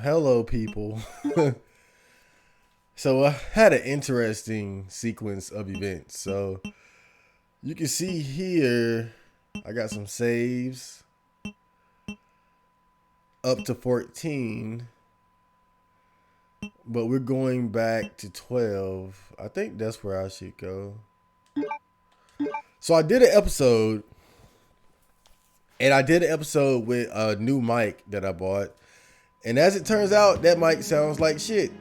Hello, people. So I had an interesting sequence of events. So you can see here, I got some saves up to 14, but we're going back to 12. I think that's where I should go. So I did an episode, and I did an episode with a new mic that I bought. And as it turns out, that mic sounds like shit.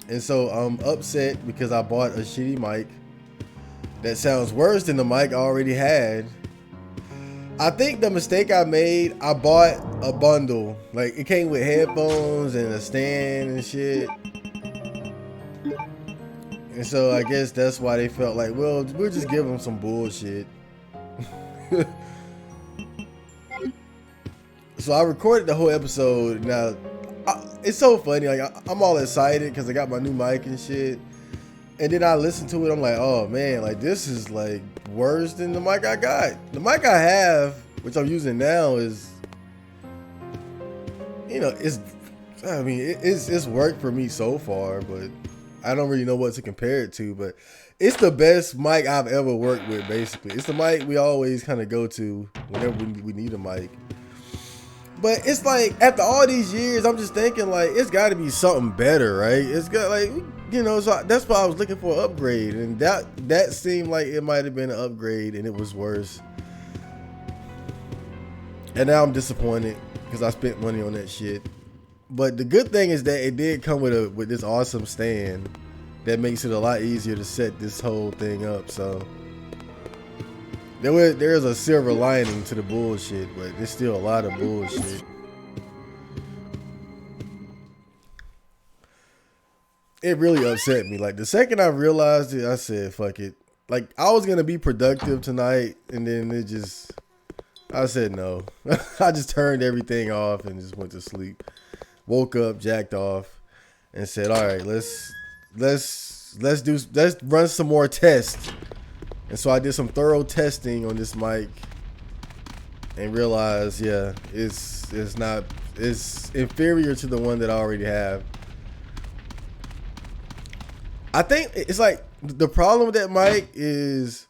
And so I'm upset because I bought a shitty mic that sounds worse than the mic I already had. I think the mistake I made, I bought a bundle. Like, it came with headphones and a stand and shit. And so I guess that's why they felt like, well, we'll just give them some bullshit. So I recorded the whole episode. Now, it's so funny. Like, I'm all excited because I got my new mic and shit. And then I listened to it. I'm like, oh man, like this is like worse than the mic I got. The mic I have, which I'm using now, is, it's, I mean, it's worked for me so far, but I don't really know what to compare it to. But it's the best mic I've ever worked with. Basically, it's the mic we always kind of go to whenever we need a mic. But it's like, after all these years, I'm just thinking like, it's got to be something better, right? It's got like, so that's why I was looking for an upgrade, and that seemed like it might have been an upgrade, and it was worse. And now I'm disappointed because I spent money on that shit. But the good thing is that it did come with this awesome stand that makes it a lot easier to set this whole thing up. So there is a silver lining to the bullshit, but there's still a lot of bullshit. It really upset me. Like, the second I realized it, I said, fuck it. Like, I was going to be productive tonight, and then I said no. I just turned everything off and just went to sleep. Woke up, jacked off, and said, all right, let's run some more tests. And so I did some thorough testing on this mic and realized, yeah, it's inferior to the one that I already have. I think it's like, the problem with that mic is,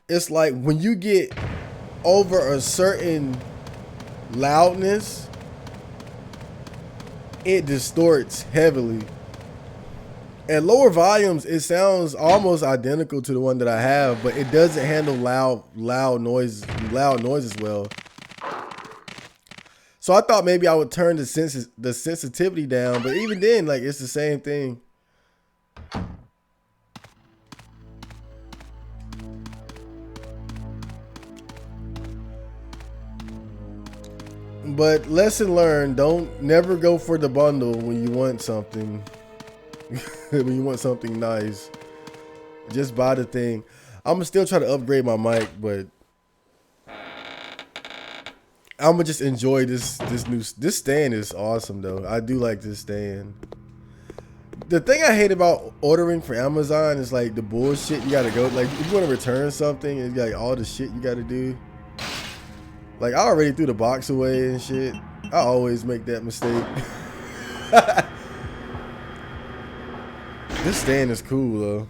it's like when you get over a certain loudness, it distorts heavily. At lower volumes, it sounds almost identical to the one that I have, but it doesn't handle loud noises well. So I thought maybe I would turn the sensitivity down, but even then, like, it's the same thing. But lesson learned: never go for the bundle when you want something. When you want something nice, just buy the thing. I'm gonna still try to upgrade my mic, but I'm gonna just enjoy this stand is awesome though. I do like this stand. The thing I hate about ordering for Amazon is like the bullshit you gotta go. Like, if you want to return something, it's like all the shit you gotta do. Like, I already threw the box away and shit. I always make that mistake. This stand is cool though.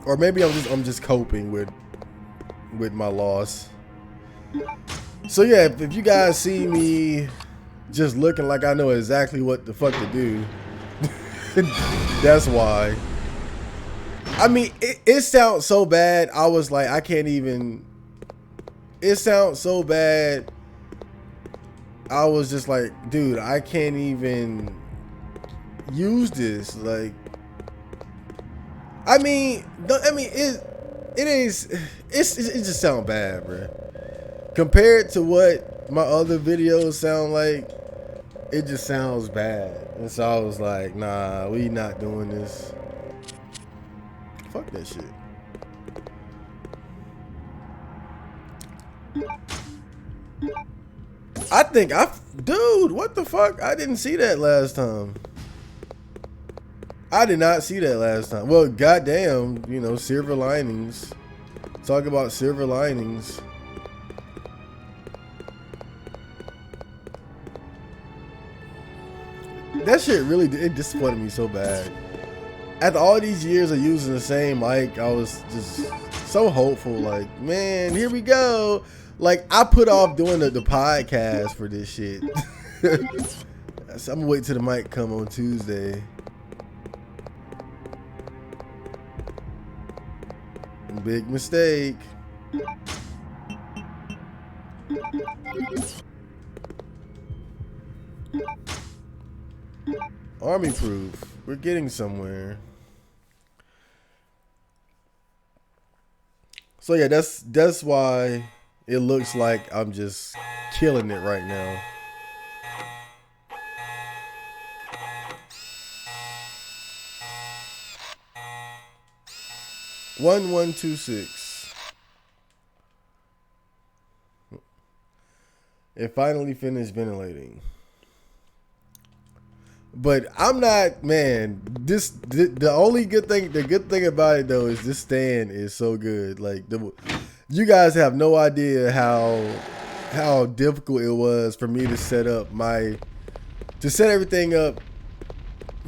Or maybe I'm just coping with my loss. So yeah, if you guys see me just looking like I know exactly what the fuck to do, that's why. I mean, it sounds so bad. I was like, I can't even. It sounds so bad. I was just like, dude, I can't even use this. Like, it just sounds bad, bro. Compared to what my other videos sound like, it just sounds bad. And so I was like, nah, we not doing this. Fuck that shit. Dude, what the fuck? I didn't see that last time. I did not see that last time. Well, goddamn, silver linings. Talk about silver linings. That shit really it disappointed me so bad. After all these years of using the same mic, I was just so hopeful. Like, man, here we go. Like, I put off doing the podcast for this shit. So I'm gonna wait till the mic come on Tuesday. Big mistake. Army proof. We're getting somewhere. So yeah, that's why it looks like I'm just killing it right now. One 126. It finally finished ventilating. But I'm not, man. The only good thing about it though is this stand is so good. Like you guys have no idea how difficult it was for me to set everything up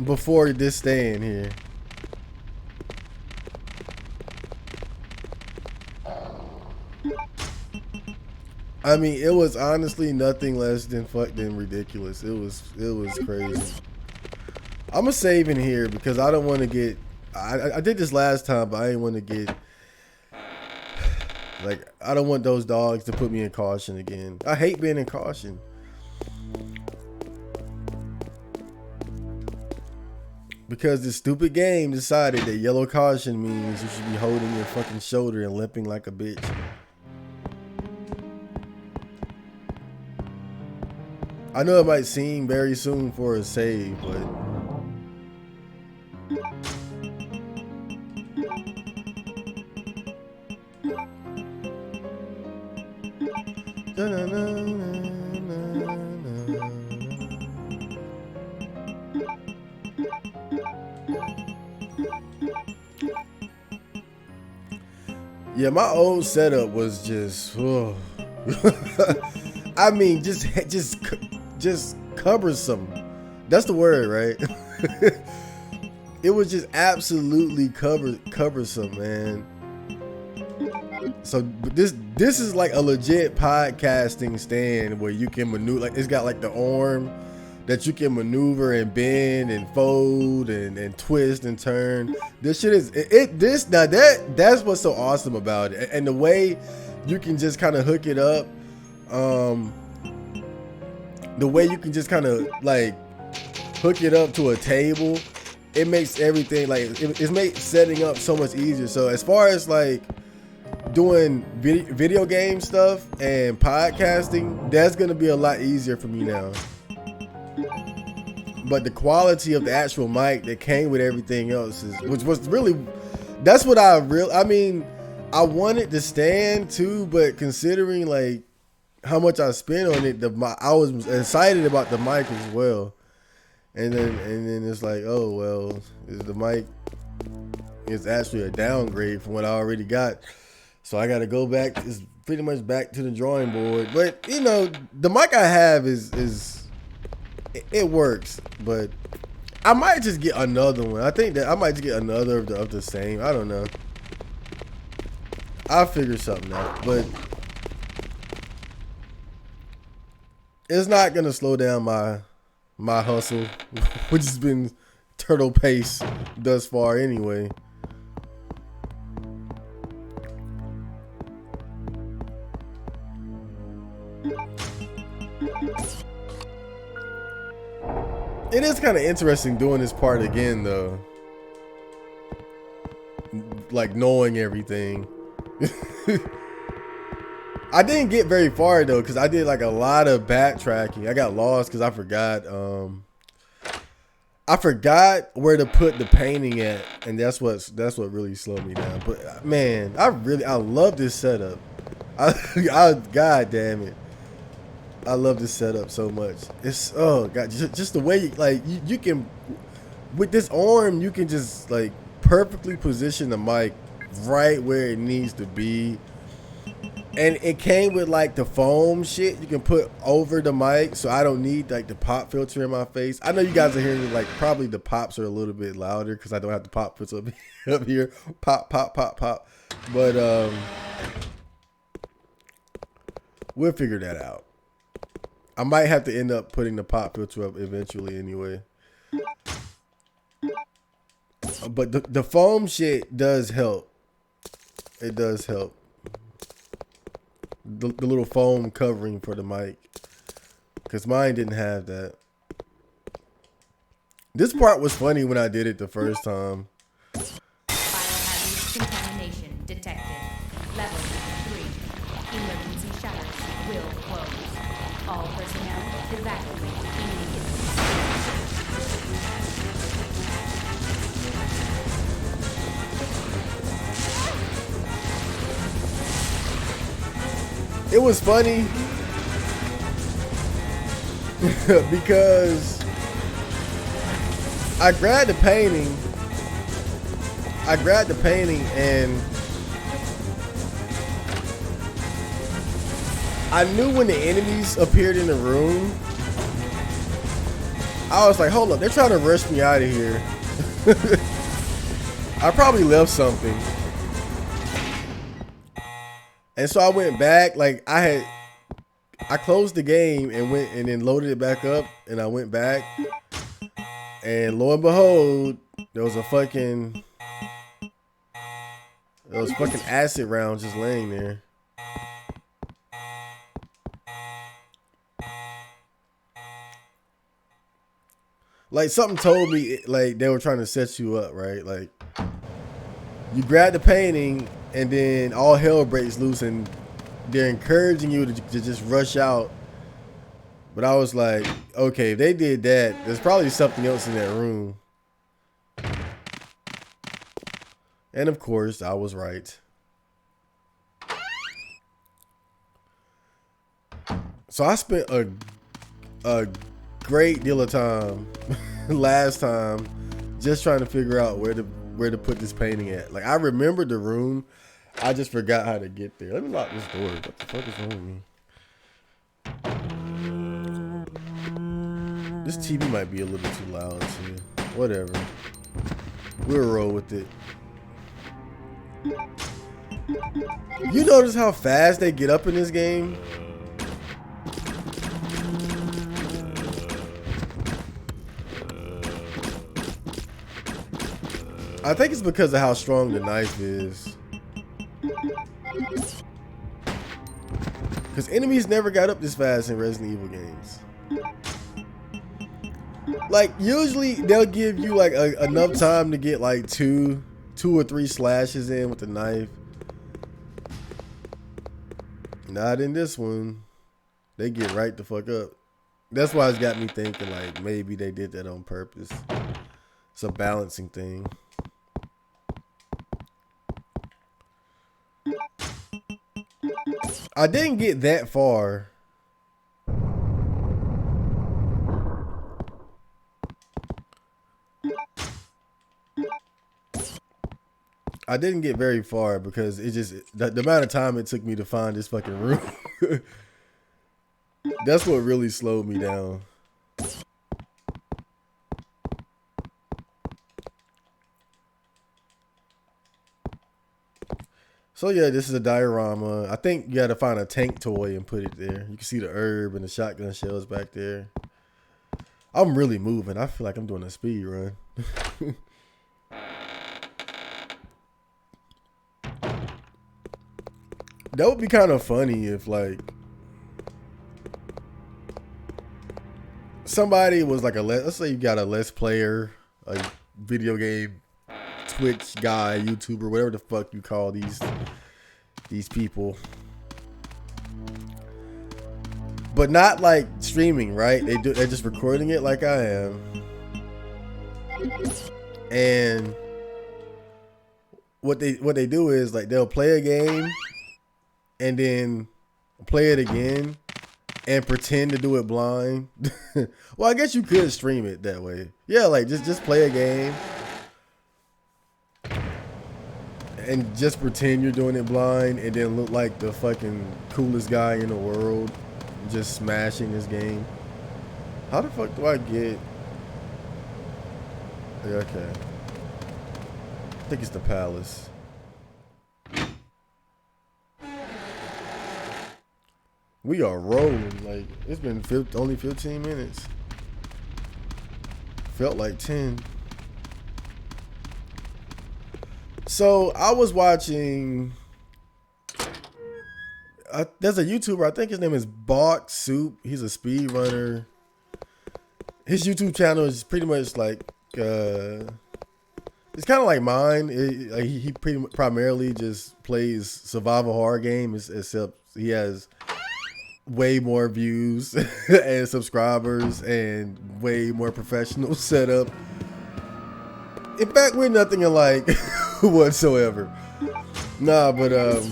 before this stand here. I mean, it was honestly nothing less than fucking ridiculous. It was crazy. I'm gonna save in here because I don't want to get. I did this last time, but I didn't want to get. Like, I don't want those dogs to put me in caution again. I hate being in caution. Because the stupid game decided that yellow caution means you should be holding your fucking shoulder and limping like a bitch. I know it might seem very soon for a save, but yeah, my old setup was just, oh. I mean, just cumbersome. That's the word, right? It was just absolutely cumbersome, man. So this is like a legit podcasting stand where you can maneuver. Like, it's got like the arm that you can maneuver and bend and fold and twist and turn. This shit is that's what's so awesome about it. And the way you can just kind of hook it up, the way you can just kind of like hook it up to a table, it makes everything like it makes setting up so much easier. So as far as like doing video game stuff and podcasting, that's gonna be a lot easier for me now. But the quality of the actual mic that came with everything else which was really, that's what I mean, I wanted to stand too, but considering like how much I spent on it, I was excited about the mic as well. And then it's like, oh well, the mic is actually a downgrade from what I already got. So I got to go back. It's pretty much back to the drawing board. But you know, the mic I have it works. But I might just get another one. I think that I might just get another of the same. I don't know. I'll figure something out. But it's not gonna slow down my hustle, which has been turtle pace thus far anyway. It is kind of interesting doing this part again though, like knowing everything. I didn't get very far though, because I did like a lot of backtracking. I got lost because I forgot where to put the painting at, and that's what really slowed me down. But man, I love this setup. God damn it, I love this setup so much. It's, oh god, just the way you can, with this arm, you can just like perfectly position the mic right where it needs to be. And it came with like the foam shit you can put over the mic, so I don't need like the pop filter in my face. I know you guys are hearing like probably the pops are a little bit louder because I don't have the pop filter up here. Pop, pop, pop, pop. But we'll figure that out. I might have to end up putting the pop filter up eventually anyway. But the foam shit does help. It does help. The little foam covering for the mic, because mine didn't have that. This part was funny when I did it the first time. Biohazard contamination detected. Level 3. Emergency shutters will close. All personnel evacuate immediately. It was funny because I grabbed the painting and I knew when the enemies appeared in the room, I was like, hold up, they're trying to rush me out of here. I probably left something. And so I went back, like I closed the game and went and then loaded it back up, and I went back, and lo and behold, there was fucking acid rounds just laying there. Like something told me like they were trying to set you up, right? Like you grab the painting and then all hell breaks loose and they're encouraging you to just rush out. But I was like, okay, if they did that, there's probably something else in that room. And of course, I was right. So I spent a great deal of time last time just trying to figure out where to put this painting at. Like I remembered the room, I just forgot how to get there. Let me lock this door. What the fuck is wrong with me? This TV might be a little too loud too. Whatever. We'll roll with it. You notice how fast they get up in this game? I think it's because of how strong the knife is. Because enemies never got up this fast in Resident Evil games. Like usually they'll give you like enough time to get like two or three slashes in with the knife. Not in this one. They get right the fuck up. That's why it's got me thinking like maybe they did that on purpose. It's a balancing thing. I didn't get that far. I didn't get very far because it just the amount of time it took me to find this fucking room. That's what really slowed me down. So yeah, this is a diorama. I think you gotta find a tank toy and put it there. You can see the herb and the shotgun shells back there. I'm really moving. I feel like I'm doing a speed run. That would be kind of funny if like somebody was like let's say you got a Let's Player, a video game Twitch guy, YouTuber, whatever the fuck you call these people. But not like streaming, right? They're just recording it like I am. And what they do is like they'll play a game and then play it again and pretend to do it blind. Well, I guess you could stream it that way. Yeah, like just play a game and just pretend you're doing it blind and then look like the fucking coolest guy in the world just smashing this game. How the fuck do I get... Yeah, okay. I think it's the palace. We are rolling. Like, it's been only 15 minutes. Felt like 10. So, I was watching... there's a YouTuber, I think his name is Bach Soup. He's a speed runner. His YouTube channel is pretty much like... it's kind of like mine. He primarily just plays survival horror games, except he has way more views and subscribers and way more professional setup. In fact, we're nothing alike whatsoever. Nah, but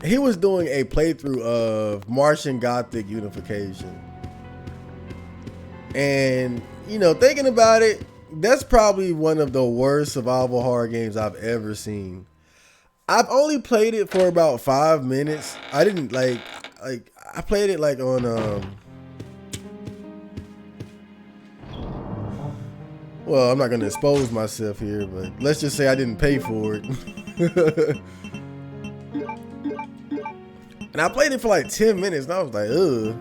he was doing a playthrough of Martian Gothic Unification. And, you know, thinking about it, that's probably one of the worst survival horror games I've ever seen. I've only played it for about 5 minutes. I didn't like I played it like on well, I'm not gonna expose myself here, but let's just say I didn't pay for it. And I played it for like 10 minutes and I was like, ugh.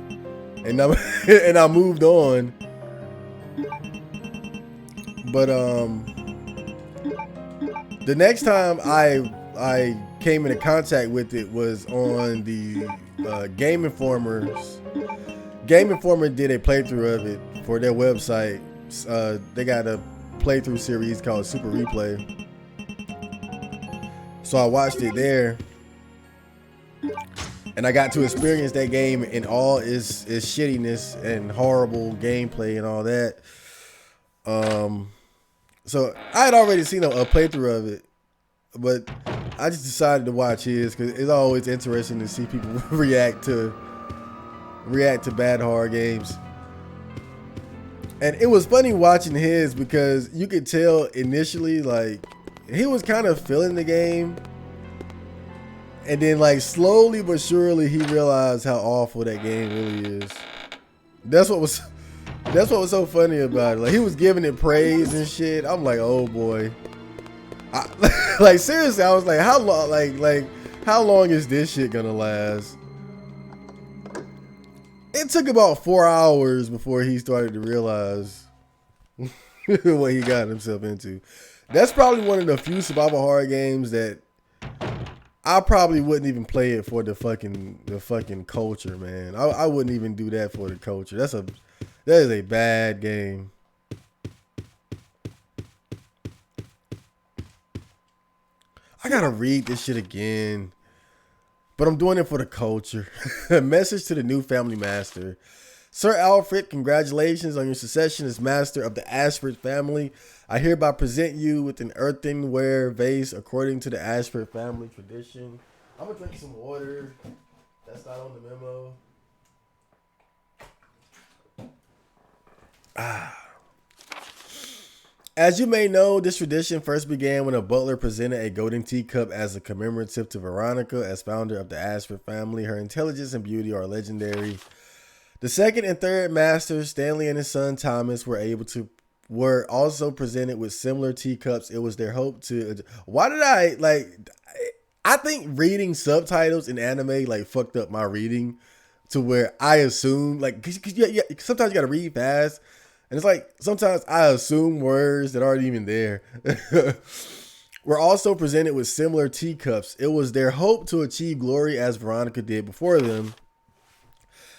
And I moved on. But the next time I came into contact with it was on the Game Informer's. Game Informer did a playthrough of it for their website. They got a playthrough series called Super Replay. So I watched it there. And I got to experience that game in all its shittiness and horrible gameplay and all that. So I had already seen a playthrough of it, but I just decided to watch his because it's always interesting to see people react to bad horror games. And it was funny watching his because you could tell initially like he was kind of feeling the game. And then like slowly but surely he realized how awful that game really is. That's what was so funny about it. Like he was giving it praise and shit. I'm like, oh boy. Like seriously, I was like, how long? Like how long is this shit gonna last? It took about 4 hours before he started to realize what he got himself into. That's probably one of the few survival horror games that I probably wouldn't even play it for the fucking culture, man. I wouldn't even do that for the culture. That is a bad game. I gotta read this shit again, but I'm doing it for the culture. A message to the new family master. Sir Alfred, congratulations on your succession as master of the Ashford family. I hereby present you with an earthenware vase according to the Ashford family tradition. I'm gonna drink some water. That's not on the memo. As you may know, this tradition first began when a butler presented a golden teacup as a commemorative to Veronica as founder of the Ashford family. Her intelligence and beauty are legendary. The second and third masters, Stanley and his son Thomas, were also presented with similar teacups. It was their hope to... Why did I think reading subtitles in anime like fucked up my reading to where I assume like sometimes you gotta read fast. And it's like, sometimes I assume words that aren't even there. Were also presented with similar teacups. It was their hope to achieve glory as Veronica did before them.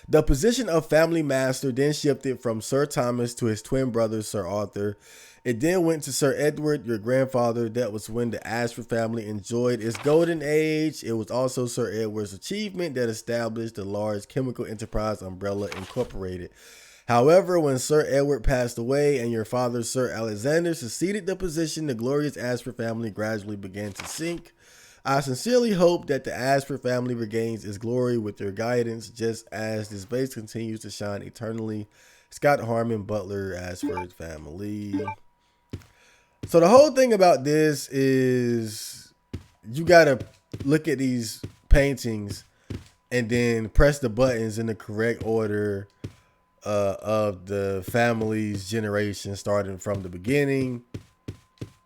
The position of family master then shifted from Sir Thomas to his twin brother, Sir Arthur. It then went to Sir Edward, your grandfather. That was when the Ashford family enjoyed its golden age. It was also Sir Edward's achievement that established the large chemical enterprise Umbrella Incorporated. However, when Sir Edward passed away and your father, Sir Alexander, succeeded the position, the glorious Ashford family gradually began to sink. I sincerely hope that the Ashford family regains its glory with your guidance, just as this base continues to shine eternally. Scott Harmon, Butler, Ashford family. So the whole thing about this is you gotta look at these paintings and then press the buttons in the correct order of the family's generation, starting from the beginning,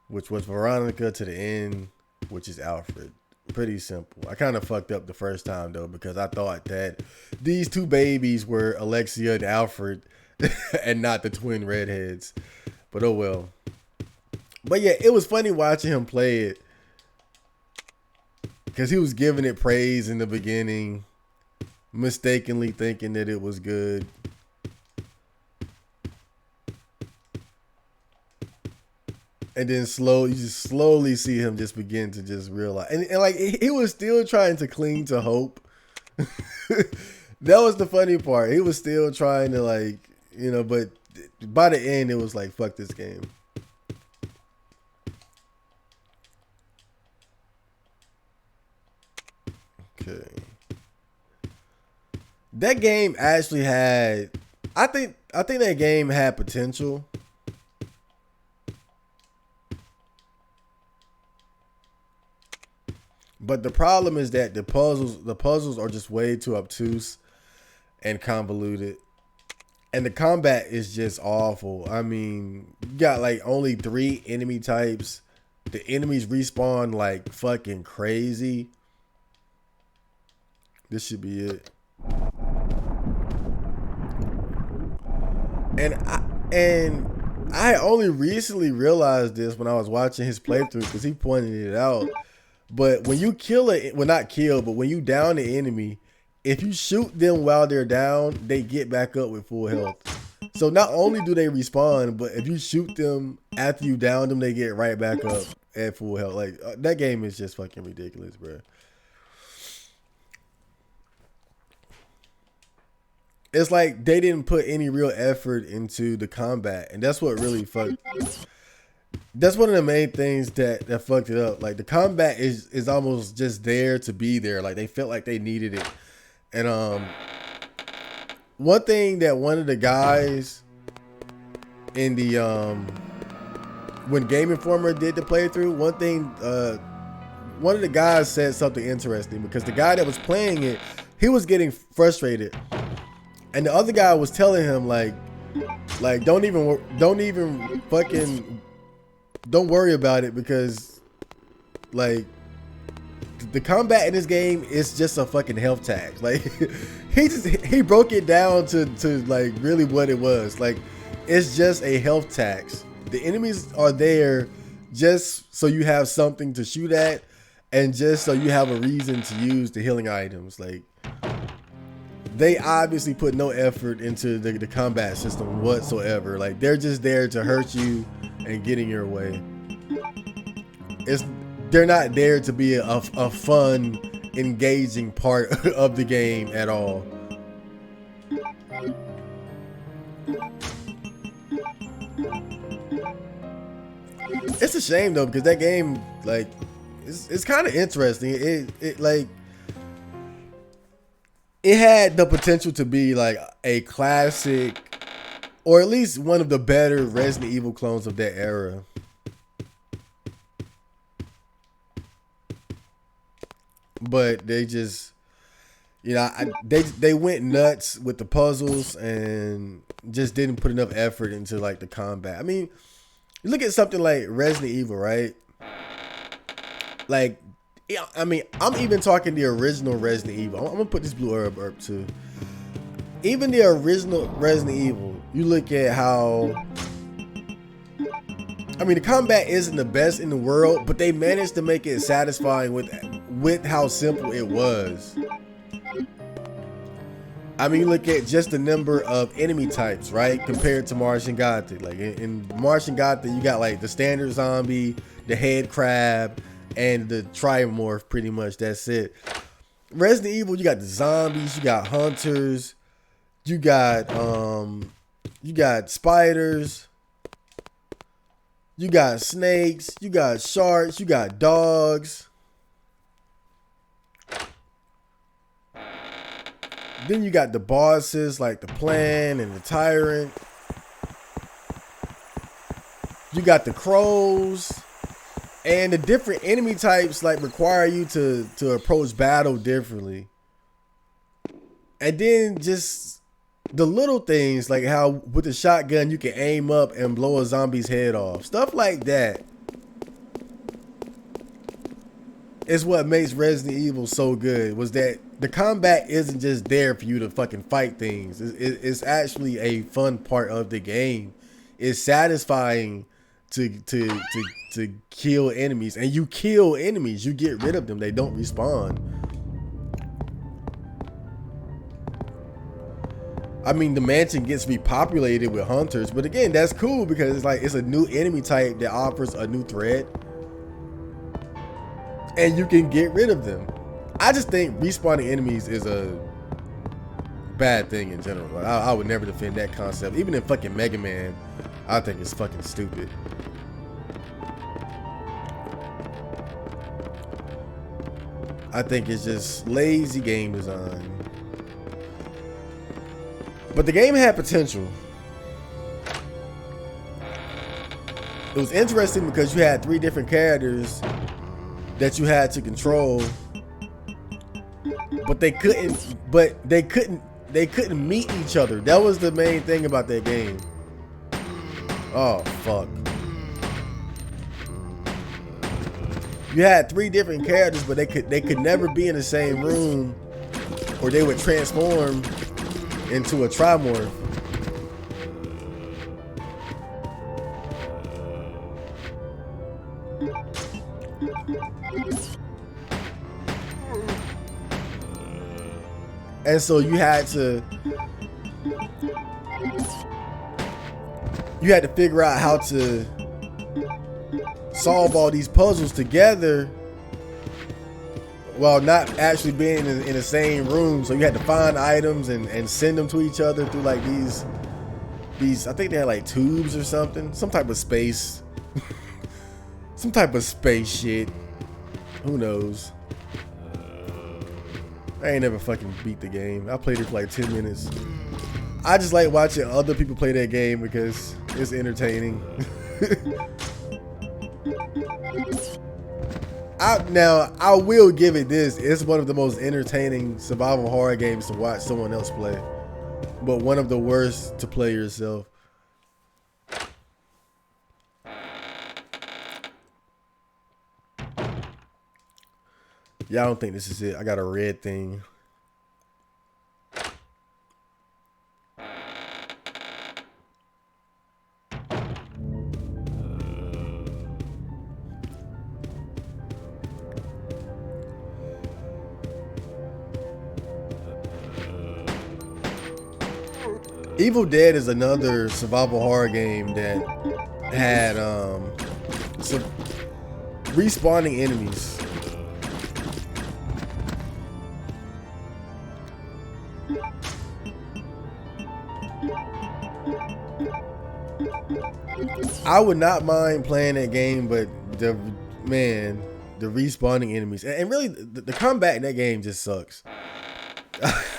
which was Veronica, to the end, which is Alfred. Pretty simple. I kind of fucked up the first time though, because I thought that these two babies were Alexia and Alfred and not the twin redheads. But oh well. But yeah, it was funny watching him play it because he was giving it praise in the beginning, mistakenly thinking that it was good. And then you just slowly see him just begin to just realize. And like, he was still trying to cling to hope. That was the funny part. He was still trying to, like, but by the end, it was like, fuck this game. Okay. That game actually had, I think that game had potential. But the problem is that the puzzles are just way too obtuse and convoluted. And the combat is just awful. I mean, you got like only 3 enemy types. The enemies respawn like fucking crazy. This should be it. And I only recently realized this when I was watching his playthrough, because he pointed it out. But when you kill it, well, not kill, but when you down the enemy, if you shoot them while they're down, they get back up with full health. So not only do they respawn, but if you shoot them after you down them, they get right back up at full health. Like, that game is just fucking ridiculous, bro. It's like they didn't put any real effort into the combat, and that's what really fucked. That's one of the main things that fucked it up. Like, the combat is almost just there to be there. Like, they felt like they needed it. And one thing that one of the guys in the when Game Informer did the playthrough, one of the guys said something interesting, because the guy that was playing it, he was getting frustrated, and the other guy was telling him like don't worry about it, because like the combat in this game is just a fucking health tax. Like, he broke it down to like really what it was. Like, it's just a health tax. The enemies are there just so you have something to shoot at, and just so you have a reason to use the healing items. Like, they obviously put no effort into the combat system whatsoever. Like, they're just there to hurt you and get in your way. They're not there to be a fun, engaging part of the game at all. It's a shame though, because that game, like, it's kind of interesting. It had the potential to be like a classic, or at least one of the better Resident Evil clones of that era. But they just, they went nuts with the puzzles and just didn't put enough effort into like the combat. I mean, you look at something like Resident Evil, right? Like, I mean, I'm even talking the original Resident Evil. I'm gonna put this blue herb up too. Even the original Resident Evil, you look at how, I mean, the combat isn't the best in the world, but they managed to make it satisfying with how simple it was. I mean, you look at just the number of enemy types, right? Compared to Martian Gothic. Like, in Martian Gothic, you got like the standard zombie, the head crab, and the trimorph, pretty much. That's it. Resident Evil, you got the zombies, you got hunters, you got spiders, you got snakes, you got sharks, you got dogs. Then you got the bosses like the Plan and the Tyrant. You got the crows, and the different enemy types like require you to approach battle differently. And then just the little things like how with the shotgun you can aim up and blow a zombie's head off. Stuff like that is what makes Resident Evil so good. Was that the combat isn't just there for you to fucking fight things. It's actually a fun part of the game. It's satisfying to kill enemies, and you kill enemies. You get rid of them. They don't respawn. I mean, the mansion gets repopulated with hunters, but again, that's cool because it's like it's a new enemy type that offers a new threat, and you can get rid of them. I just think respawning enemies is a bad thing in general. Like, I would never defend that concept. Even in fucking Mega Man, I think it's fucking stupid. I think it's just lazy game design. But the game had potential. It was interesting because you had 3 different characters that you had to control, but they couldn't meet each other. That was the main thing about that game. Oh fuck. You had 3 different characters, but they could never be in the same room, or they would transform into a trimorph. And so you had to figure out how to solve all these puzzles together while not actually being in the same room. So you had to find items and send them to each other through like these I think they had like tubes or something, some type of space some type of space shit, who knows. I ain't never fucking beat the game. I played it for like 10 minutes. I just like watching other people play that game because it's entertaining. I will give it this. It's one of the most entertaining survival horror games to watch someone else play, but one of the worst to play yourself. Yeah, I don't think this is it. I got a red thing. Evil Dead is another survival horror game that had some respawning enemies. I would not mind playing that game, but the respawning enemies and really the combat in that game just sucks.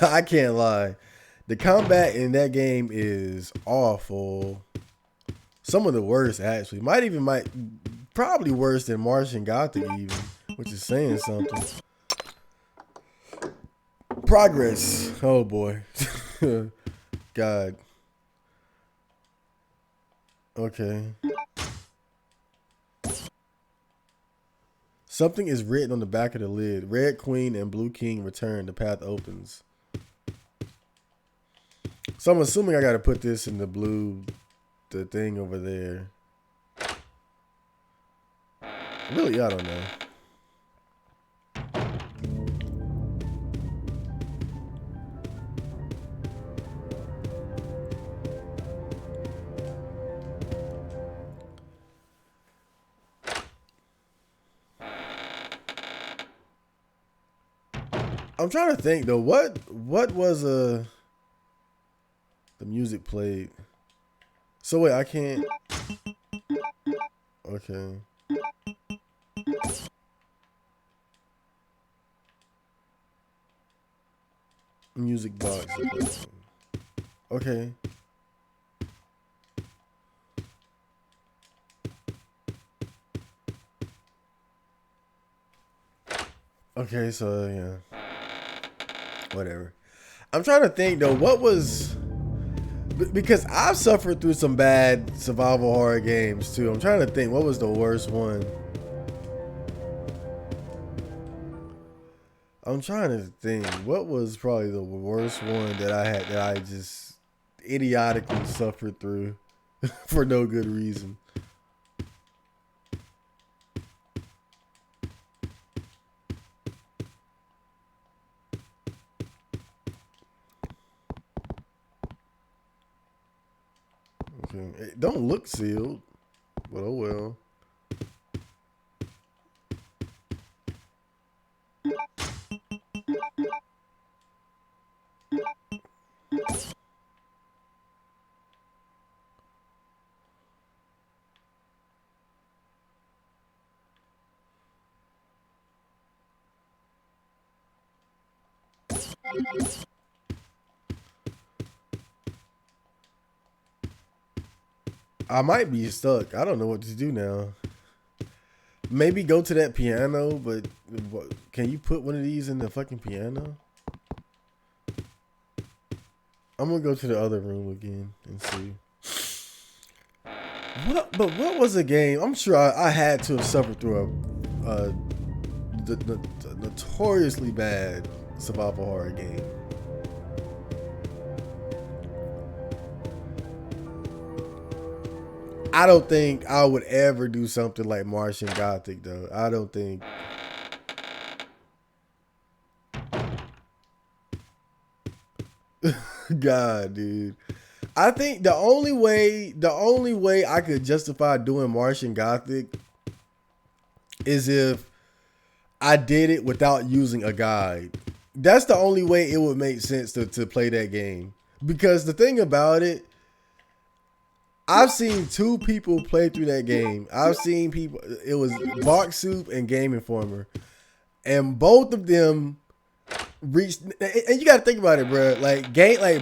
I can't lie. The combat in that game is awful. Some of the worst, actually. Probably worse than Martian Gothic even, which is saying something. Progress. Oh boy. God. Okay. Something is written on the back of the lid. Red Queen and Blue King return. The path opens. So I'm assuming I gotta put this in the thing over there. Really, I don't know. I'm trying to think though. What was the music played? So wait, I can't. Okay. Music box. Okay. Okay, so yeah, whatever. I'm trying to think though, what was because I've suffered through some bad survival horror games too. I'm trying to think what was the worst one. I'm trying to think what was probably the worst one that I had that I just idiotically suffered through for no good reason. Okay. It don't look sealed, but oh well. I might be stuck. I don't know what to do now. Maybe go to that piano, but can you put one of these in the fucking piano? I'm gonna go to the other room again and see. What was a game? I'm sure I had to have suffered through the notoriously bad survival horror game. I don't think I would ever do something like Martian Gothic though. I don't think. God, dude. I think the only way I could justify doing Martian Gothic is if I did it without using a guide. That's the only way it would make sense to play that game. Because the thing about it, I've seen two people play through that game. I've seen people, it was Box Soup and Game Informer. And both of them reached, and you got to think about it, bro. Like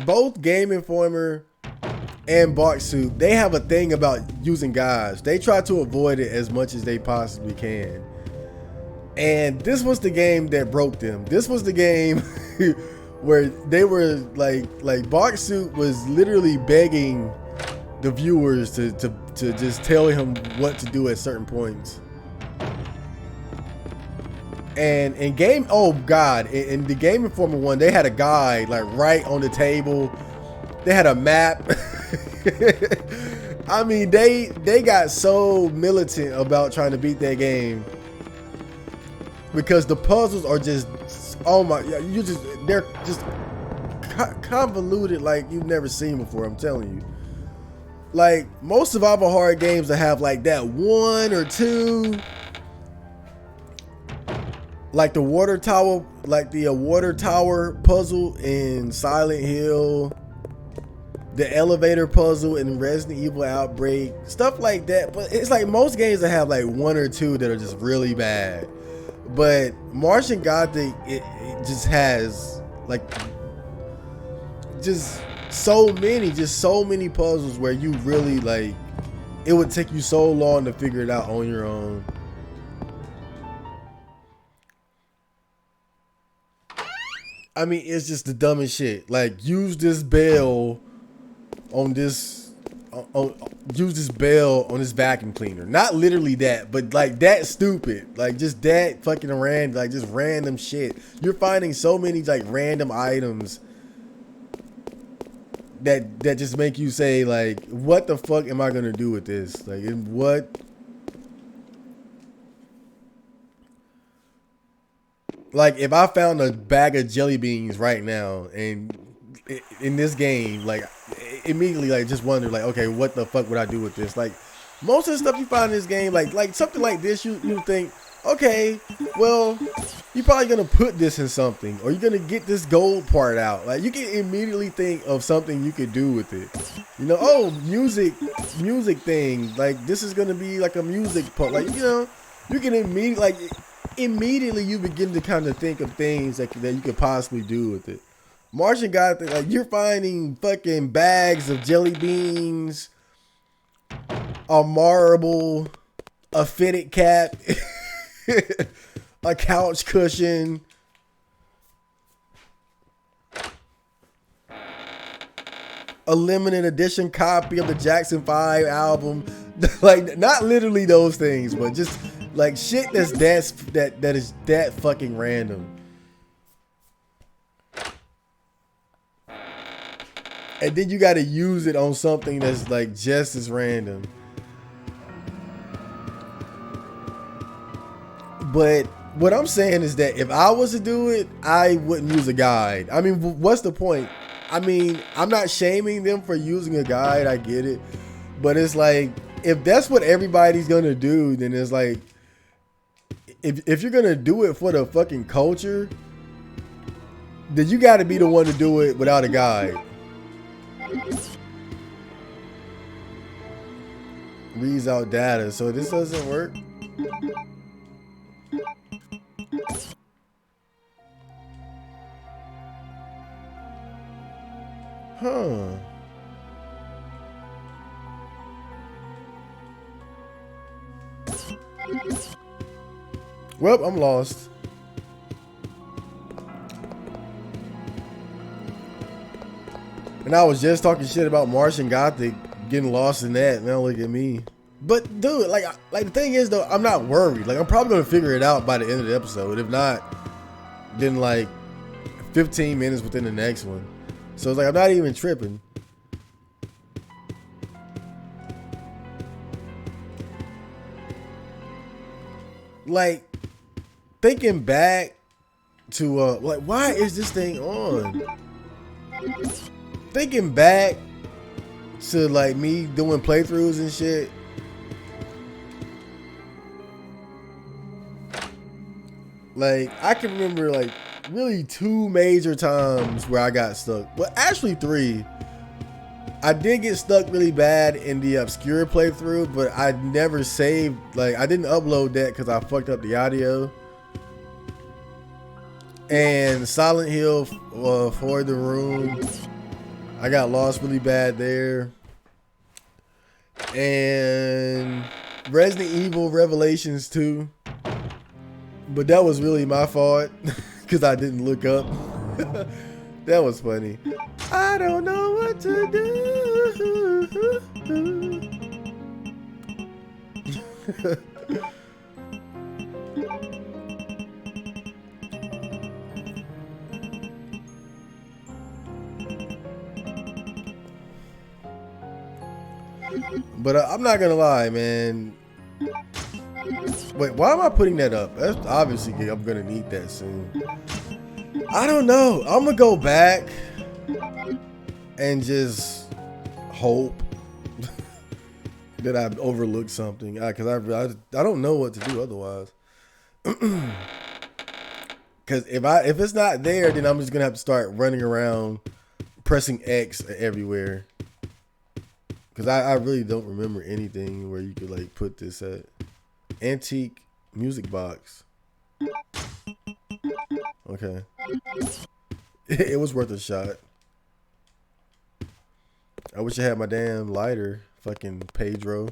both Game Informer and Box Soup, they have a thing about using guides. They try to avoid it as much as they possibly can. And this was the game that broke them. This was the game where they were like Box Soup was literally begging the viewers to just tell him what to do at certain points. And in game, oh god, in the Game Informer one, they had a guide like right on the table. They had a map. I mean, they got so militant about trying to beat that game because the puzzles are just, oh my, they're just convoluted like you've never seen before. I'm telling you. Like most survival horror games that have like that one or two, like the water tower, like the water tower puzzle in Silent Hill, the elevator puzzle in Resident Evil Outbreak, stuff like that. But it's like most games that have like one or two that are just really bad. But Martian Gothic, it just has like just so many puzzles where you really like, it would take you so long to figure it out on your own. I mean, it's just the dumbest shit. Like, use this bell on this, use this bell on this vacuum cleaner. Not literally that, but like that stupid. Like just that fucking random, like just random shit. You're finding so many like random items that just make you say like, what the fuck am I gonna do with this? Like, what? Like, if I found a bag of jelly beans right now and in this game, like immediately like just wonder like, okay, what the fuck would I do with this? Like most of the stuff you find in this game, like something like this, you think, okay, well, you're probably gonna put this in something, or you're gonna get this gold part out. Like you can immediately think of something you could do with it. You know, oh, music thing. Like this is gonna be like a music part. Like, you know, you can immediately you begin to kind of think of things that you could possibly do with it. Martian Gothic, like you're finding fucking bags of jelly beans, a marble, a fitted cap, a couch cushion. A limited edition copy of the Jackson 5 album. Like, not literally those things, but just like shit that is that fucking random. And then you got to use it on something that's like just as random. But what I'm saying is that if I was to do it, I wouldn't use a guide. I mean, what's the point? I mean, I'm not shaming them for using a guide. I get it. But it's like, if that's what everybody's going to do, then it's like, if you're going to do it for the fucking culture, then you got to be the one to do it without a guide. Reads out data. So this doesn't work. Huh. Well, I'm lost. And I was just talking shit about Martian Gothic, getting lost in that. Now look at me. But dude, like the thing is though, I'm not worried. Like, I'm probably gonna figure it out by the end of the episode. If not, then like 15 minutes within the next one. So it's like, I'm not even tripping. Like, thinking back to like, why is this thing on? Thinking back to like me doing playthroughs and shit. Like, I can remember like really 2 major times where I got stuck. Well, actually 3. I did get stuck really bad in the obscure playthrough, but I never saved. Like, I didn't upload that because I fucked up the audio. And Silent Hill for the room, I got lost really bad there. And Resident Evil Revelations 2, but that was really my fault because I didn't look up. That was funny. I don't know what to do. But I'm not gonna lie, man. Wait, why am I putting that up? That's obviously I'm gonna need that soon. I don't know. I'm gonna go back and just hope that I've overlooked something, because I don't know what to do otherwise. Because if it's not there, then I'm just gonna have to start running around pressing X everywhere. Because I really don't remember anything where you could like put this at. Antique music box. Okay. It was worth a shot. I wish I had my damn lighter. Fucking Pedro.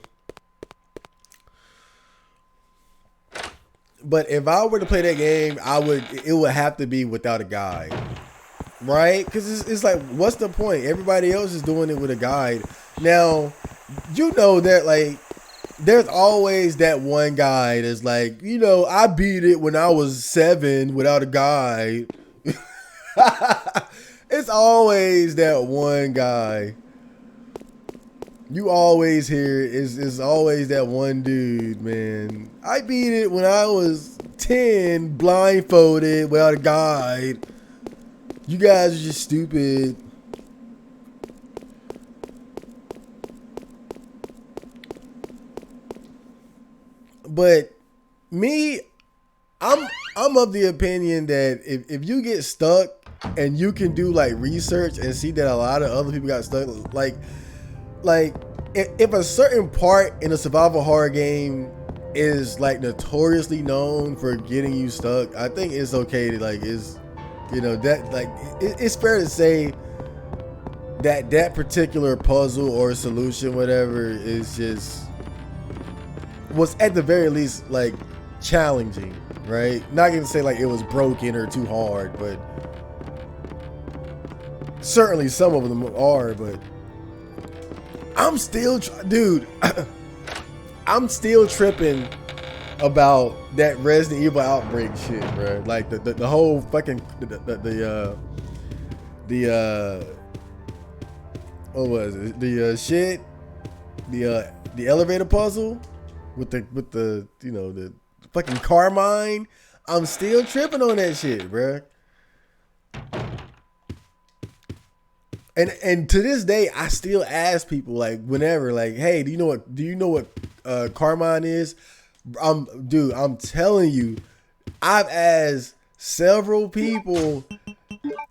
But if I were to play that game, it would have to be without a guide. Right? Because it's like, what's the point? Everybody else is doing it with a guide. Now, you know that like there's always that one guy that's like, you know, I beat it when I was 7 without a guide. It's always that one guy. You always hear it's always that one dude, man. I beat it when I was 10 blindfolded without a guide. You guys are just stupid. But me, I'm of the opinion that if you get stuck and you can do like research and see that a lot of other people got stuck, like if a certain part in a survival horror game is like notoriously known for getting you stuck, I think it's okay to like, is, you know, that like it's fair to say that that particular puzzle or solution, whatever, is just was at the very least like challenging, right? Not gonna say like it was broken or too hard, but certainly some of them are. But I'm still, dude, I'm still tripping about that Resident Evil Outbreak shit, bro. Like the whole fucking what was it? The elevator puzzle with the you know the fucking Carmine. I'm still tripping on that shit, bro. And to this day, I still ask people like whenever, like, hey, do you know what Carmine is? I'm telling you, I've asked several people,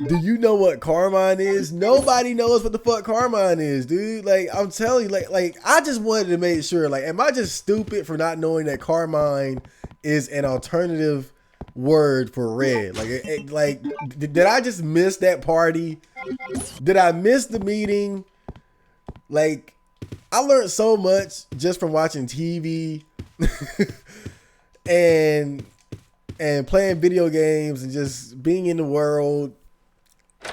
do you know what Carmine is? Nobody knows what the fuck Carmine is, dude. Like, I'm telling you, like I just wanted to make sure, like, am I just stupid for not knowing that Carmine is an alternative word for red? Like, did I just miss that party? Did I miss the meeting? Like, I learned so much just from watching TV and playing video games and just being in the world.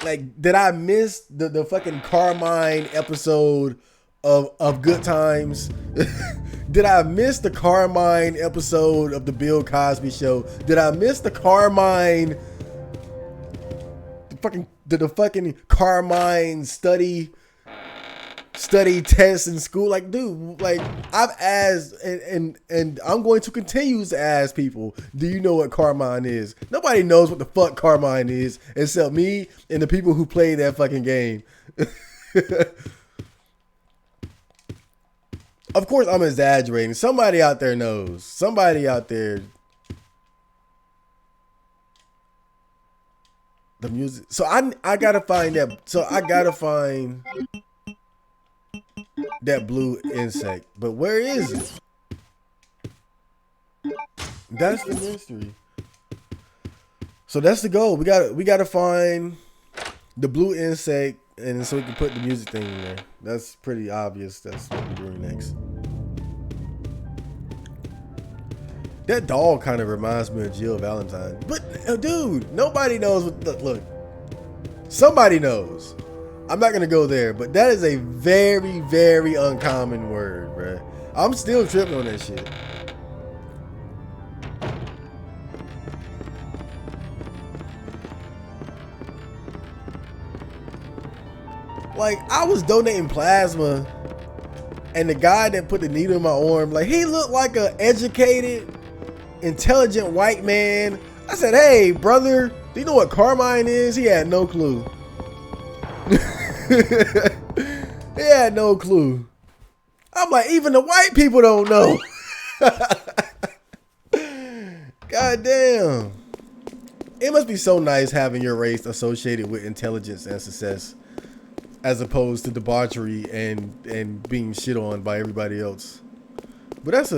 Like, did I miss the fucking Carmine episode of Good Times? Did I miss the Carmine episode of the Bill Cosby Show? Did I miss the Carmine the fucking Carmine study tests in school? Like, dude, like, I've asked and I'm going to continue to ask people, do you know what Carmine is? Nobody knows what the fuck Carmine is except me and the people who play that fucking game. Of course I'm exaggerating. Somebody out there knows. Somebody out there. The music. So I gotta find that. So I gotta find that blue insect. But where is it? That's the mystery. So that's the goal. We gotta find the blue insect, and so we can put the music thing in there. That's pretty obvious. That's what we're doing next. That doll kind of reminds me of Jill Valentine. But, dude, nobody knows what... Look, somebody knows. I'm not going to go there, but that is a very, very uncommon word, bruh. I'm still tripping on that shit. Like, I was donating plasma, and the guy that put the needle in my arm, like, he looked like an educated, intelligent white man. I said, hey, brother, do you know what Carmine is? He had no clue. He had no clue. I'm like, even the white people don't know. God damn. It must be so nice having your race associated with intelligence and success, as opposed to debauchery and being shit on by everybody else. But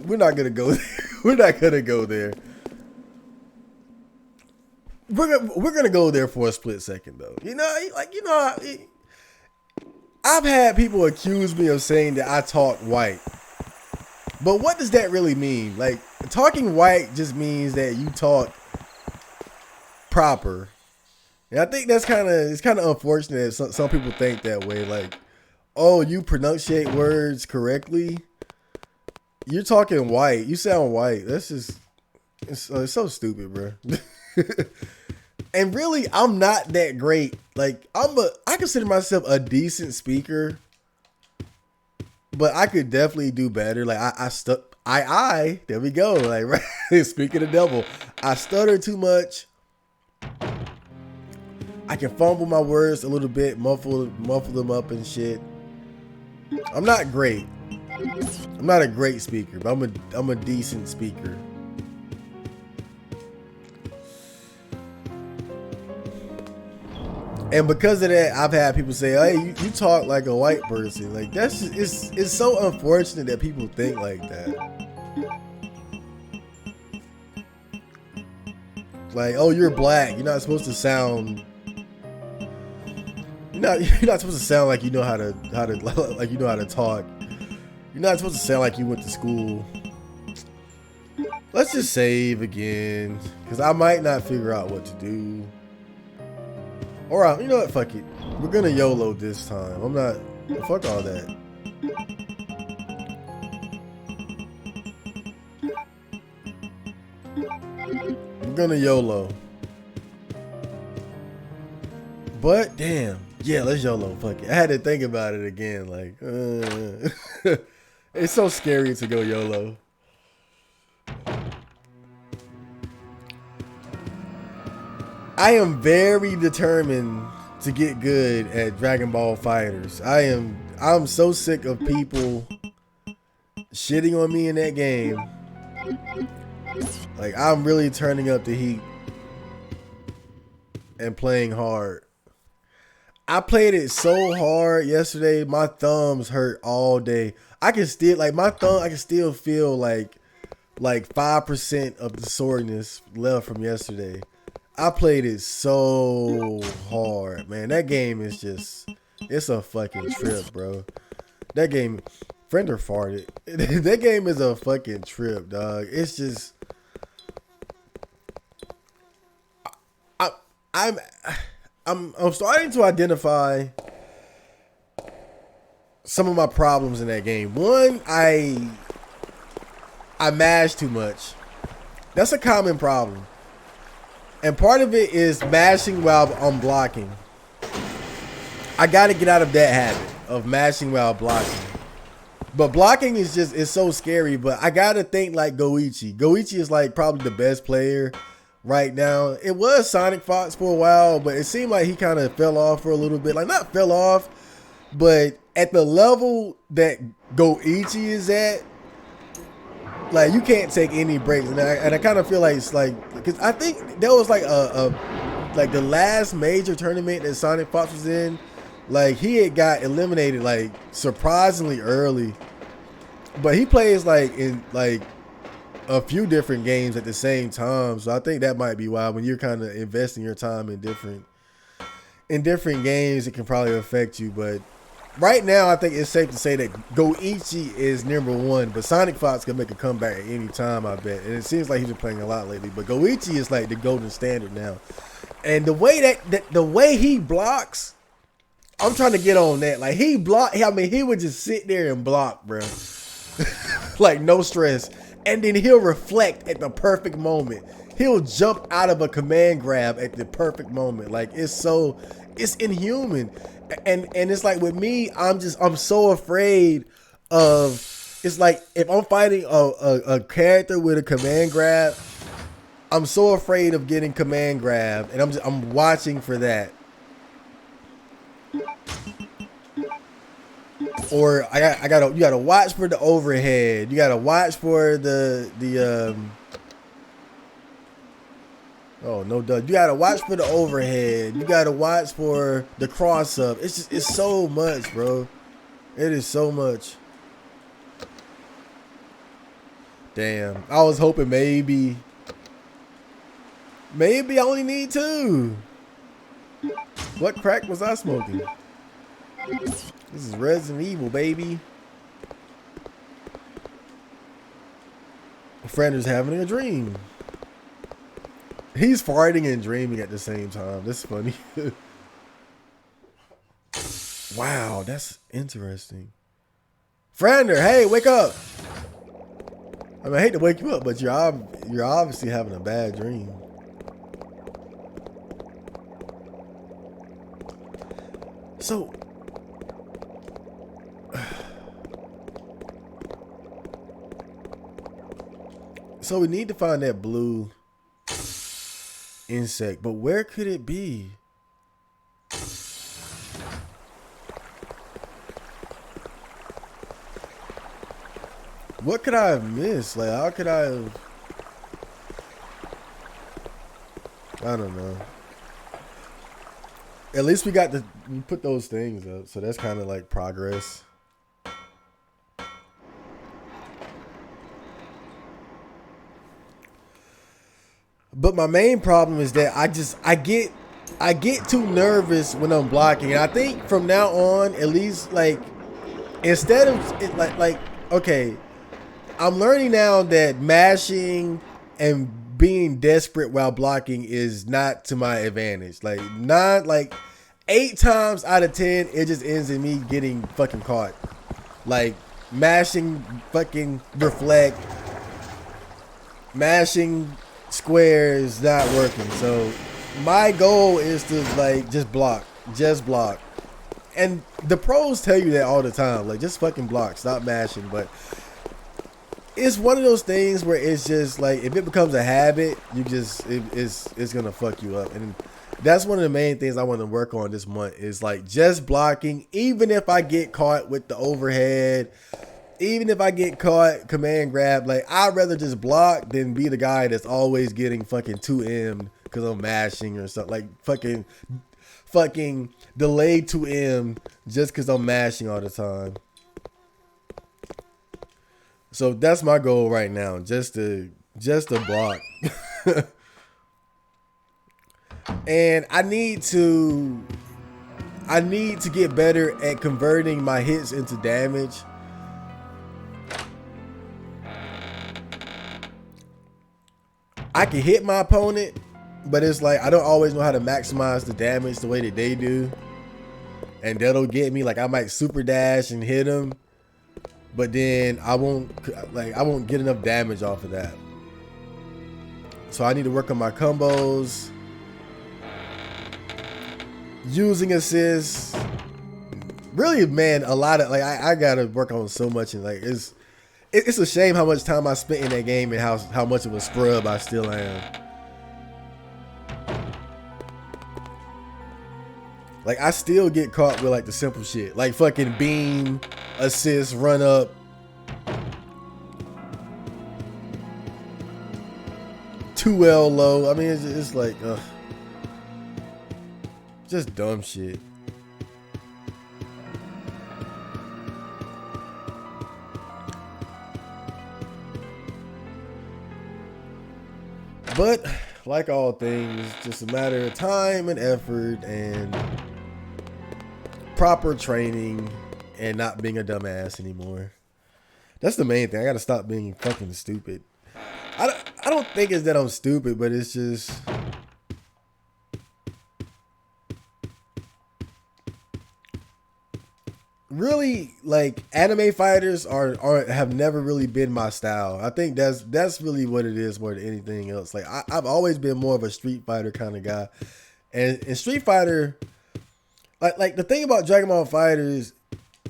we're not gonna go there. We're not gonna go there. We're gonna go there for a split second though. I've had people accuse me of saying that I talk white. But what does that really mean? Like, talking white just means that you talk proper. And I think it's kind of unfortunate that some people think that way. Like, oh, you pronunciate words correctly. You're talking white. You sound white. That's just, it's so stupid, bro. And really, I'm not that great. Like, I consider myself a decent speaker, but I could definitely do better. Like, there we go. Like, right, speaking of the devil, I stutter too much. I can fumble my words a little bit, muffle them up and shit. I'm not great. I'm not a great speaker, but I'm a decent speaker. And because of that, I've had people say, hey, you talk like a white person. Like, that's just, it's so unfortunate that people think like that. Like, oh, you're black. You're not supposed to sound... You're not supposed to sound like you know how to talk. You're not supposed to sound like you went to school. Let's just save again, because I might not figure out what to do. Or, you know what? Fuck it. We're gonna YOLO this time. I'm not. Fuck all that. We're gonna YOLO. But damn, yeah, let's YOLO. Fuck it. I had to think about it again. Like, it's so scary to go YOLO. I am very determined to get good at Dragon Ball Fighters. I'm so sick of people shitting on me in that game. Like, I'm really turning up the heat and playing hard. I played it so hard yesterday, my thumbs hurt all day. I can still I can still feel like 5% of the soreness left from yesterday. I played it so hard, man. That game is just, it's a fucking trip, bro. That game, Friender farted. That game is a fucking trip, dog. It's just, I'm starting to identify some of my problems in that game. One, I mash too much. That's a common problem. And part of it is mashing while I'm blocking. I got to get out of that habit of mashing while blocking. But blocking is just, it's so scary. But I got to think like Goichi. Goichi is like probably the best player right now. It was Sonic Fox for a while, but it seemed like he kind of fell off for a little bit. Like, not fell off, but at the level that Goichi is at, like, you can't take any breaks. And I kind of feel like it's like, because I think there was like like the last major tournament that Sonic Fox was in, like, he had got eliminated like surprisingly early. But he plays like in like a few different games at the same time. So I think that might be why when you're kind of investing your time in different games, it can probably affect you. But right now, I think it's safe to say that Goichi is number one, but Sonic Fox can make a comeback at any time, I bet. And it seems like he's been playing a lot lately. But Goichi is like the golden standard now. And the way the way he blocks, I'm trying to get on that. Like, he would just sit there and block, bro. Like, no stress. And then he'll reflect at the perfect moment. He'll jump out of a command grab at the perfect moment. Like, it's inhuman. And it's like with me, I'm so afraid of, it's like if I'm fighting a character with a command grab, I'm so afraid of getting command grab, and I'm watching for that. Or you gotta watch for the overhead. You gotta watch for the oh, no duh. You gotta watch for the overhead. You gotta watch for the cross up. It's so much, bro. It is so much. Damn. I was hoping maybe I only need 2. What crack was I smoking? This is Resident Evil, baby. Friender's having a dream. He's farting and dreaming at the same time. That's funny. Wow, that's interesting. Frender, hey, wake up. I mean, I hate to wake you up, but you're obviously having a bad dream. So we need to find that blue insect, but where could it be? What could I have missed? Like, how could I have? I don't know. At least we put those things up, so that's kind of like progress. But my main problem is that I get too nervous when I'm blocking. And I think from now on, at least, like, instead of it, like okay, I'm learning now that mashing and being desperate while blocking is not to my advantage. Like not like 8 times out of 10, it just ends in me getting fucking caught. Like mashing fucking reflect, mashing squares not working. So my goal is to like just block. And the pros tell you that all the time. Like just fucking block, stop mashing. But it's one of those things where it's just like if it becomes a habit, it's gonna fuck you up. And that's one of the main things I want to work on this month is like just blocking. Even if I get caught with the overhead, even if I get caught command grab, like I'd rather just block than be the guy that's always getting fucking 2M because I'm mashing or something. Like fucking delayed 2M just because I'm mashing all the time. So that's my goal right now, just to block. And I need to get better at converting my hits into damage. I can hit my opponent, but it's like I don't always know how to maximize the damage the way that they do. And that'll get me, like I might super dash and hit them, but then I won't get enough damage off of that. So I need to work on my combos, using assists. Really, man, a lot of like I gotta work on so much, and like it's a shame how much time I spent in that game and how much of a scrub I still am. Like I still get caught with like the simple shit, like fucking beam, assist, run up. Too well low. I mean, it's like, just dumb shit. But like all things, just a matter of time and effort and proper training and not being a dumbass anymore. That's the main thing. I gotta stop being fucking stupid. I don't think it's that I'm stupid, but it's just really like anime fighters have never really been my style. I think that's really what it is more than anything else. Like I've always been more of a Street Fighter kind of guy, and Street Fighter, like the thing about Dragon Ball Fighters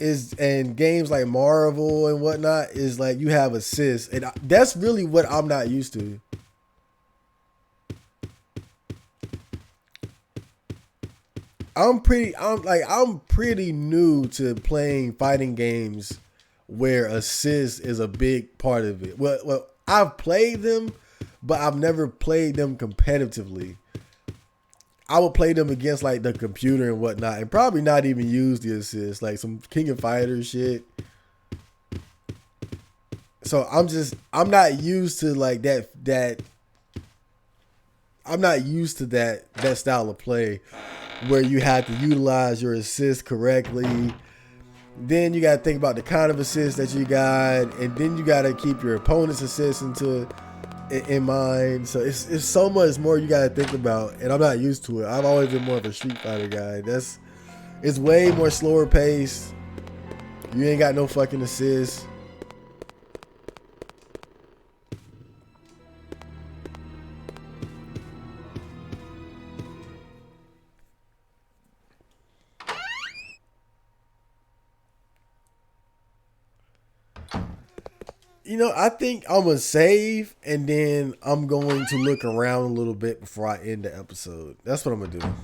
is, and games like Marvel and whatnot, is like you have assists, and that's really what I'm not used to. I'm pretty new to playing fighting games where assist is a big part of it. Well, I've played them, but I've never played them competitively. I would play them against like the computer and whatnot, and probably not even use the assist, like some King of Fighters shit. So I'm not used to like that. I'm not used to that style of play where you have to utilize your assist correctly. Then you got to think about the kind of assist that you got, and then you got to keep your opponent's assist in mind. So it's so much more you got to think about, and I'm not used to it. I've always been more of a Street Fighter guy. It's way more slower paced. You ain't got no fucking assist. You know, I think I'm going to save, and then I'm going to look around a little bit before I end the episode. That's what I'm going to do.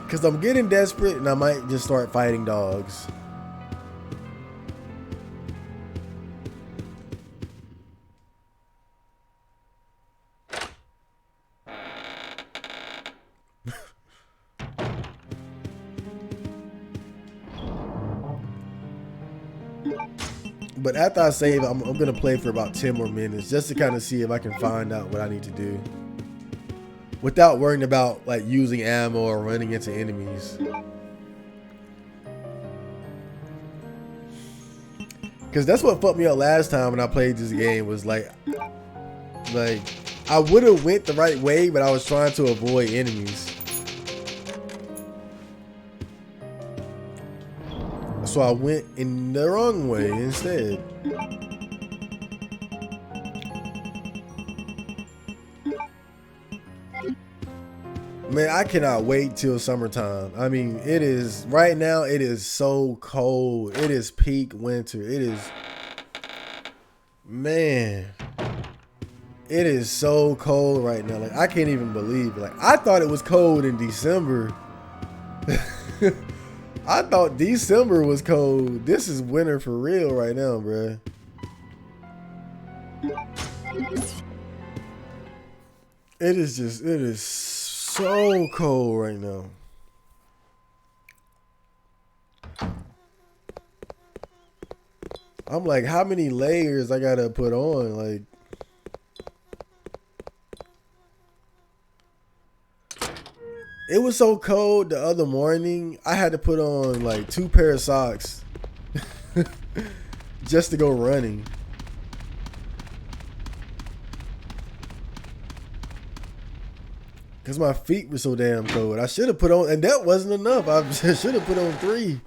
Because I'm getting desperate, and I might just start fighting dogs. But after I save, I'm going to play for about 10 more minutes just to kind of see if I can find out what I need to do without worrying about like using ammo or running into enemies. Cause that's what fucked me up last time when I played this game was like I would have went the right way, but I was trying to avoid enemies. So I went in the wrong way instead. Man, I cannot wait till summertime. I mean, it is right now. It is so cold. It is peak winter. It is, man. It is so cold right now. Like I can't even believe it. Like I thought it was cold in December. I thought December was cold. This is winter for real right now, bruh. It is so cold right now. I'm like, how many layers I gotta put on? Like, it was so cold the other morning, I had to put on like 2 pair of socks just to go running. Because my feet were so damn cold. I should have put on, and that wasn't enough. I should have put on 3.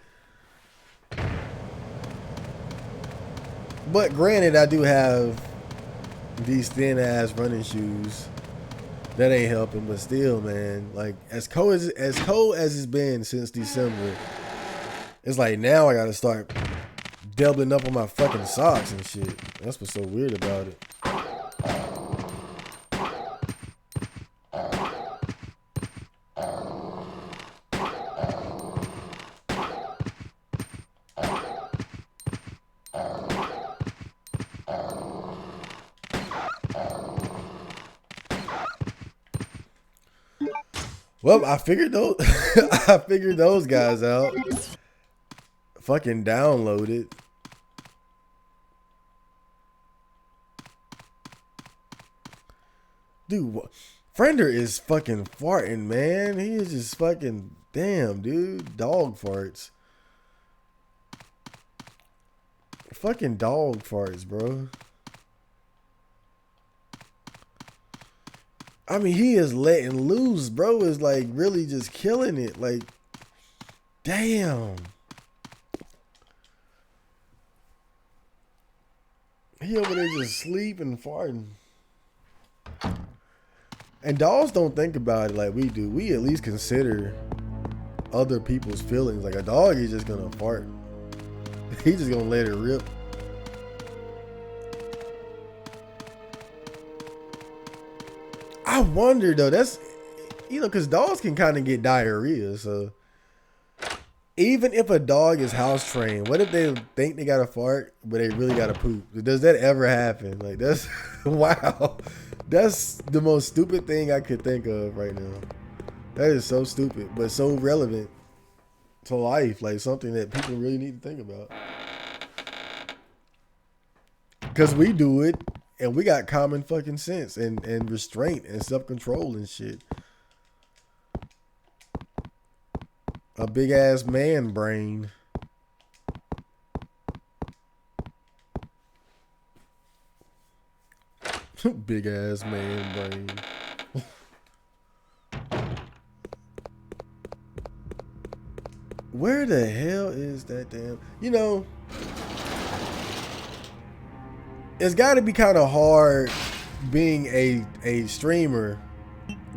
But granted, I do have these thin ass running shoes. That ain't helping, but still, man, like as cold as it's been since December, it's like now I gotta start doubling up on my fucking socks and shit. That's what's so weird about it. Well, I figured those I figured those guys out. Fucking download it. Dude, Friender is fucking farting, man. He is just fucking damn, dude. Dog farts. Fucking dog farts, bro. I mean, he is letting loose, bro. Is like really just killing it. Like, damn. He over there just sleeping, farting. And dogs don't think about it like we do. We at least consider other people's feelings. Like a dog is just gonna fart. He's just gonna let it rip. I wonder though, that's, you know, because dogs can kind of get diarrhea. So even if a dog is house trained, what if they think they got to fart, but they really got to poop? Does that ever happen? Like that's, wow. That's the most stupid thing I could think of right now. That is so stupid, but so relevant to life. Like something that people really need to think about. Because we do it. And we got common fucking sense and restraint and self-control and shit. A big ass man brain. Big ass man brain. Where the hell is that damn? You know, it's got to be kind of hard being a streamer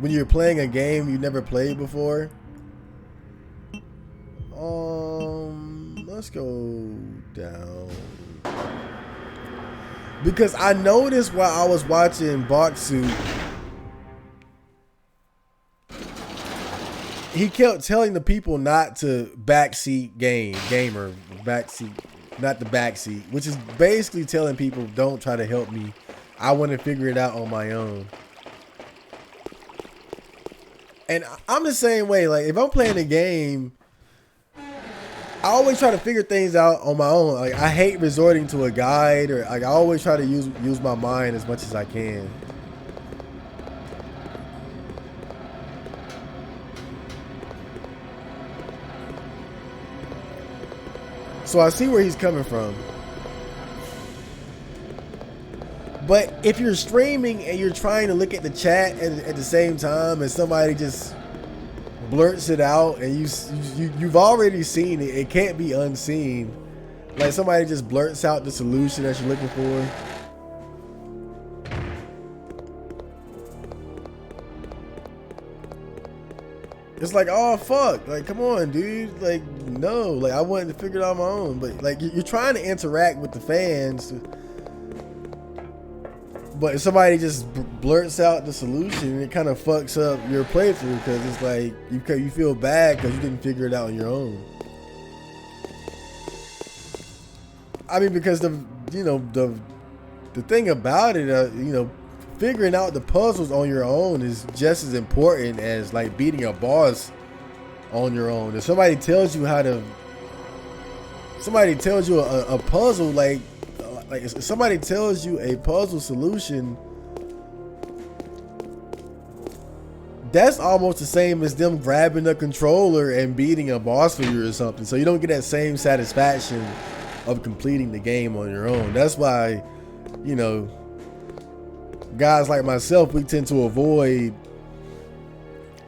when you're playing a game you never played before. Let's go down. Because I noticed while I was watching Boxu, he kept telling the people not to backseat gamer, backseat. Not the backseat, which is basically telling people don't try to help me. I want to figure it out on my own. And I'm the same way. Like if I'm playing a game, I always try to figure things out on my own. Like I hate resorting to a guide, or like I always try to use my mind as much as I can. So I see where he's coming from. But if you're streaming and you're trying to look at the chat at the same time, and somebody just blurts it out, and you've already seen it, it can't be unseen. Like somebody just blurts out the solution that you're looking for. It's like, oh fuck, like come on, dude, like no, like I wanted to figure it out on my own, but like you're trying to interact with the fans, but if somebody just blurts out the solution, it kind of fucks up your playthrough because it's like you feel bad because you didn't figure it out on your own. I mean, because the thing about it, figuring out the puzzles on your own is just as important as like beating a boss on your own. If somebody tells you a puzzle, like if somebody tells you a puzzle solution, that's almost the same as them grabbing a controller and beating a boss for you or something. So you don't get that same satisfaction of completing the game on your own. That's why, guys like myself, we tend to avoid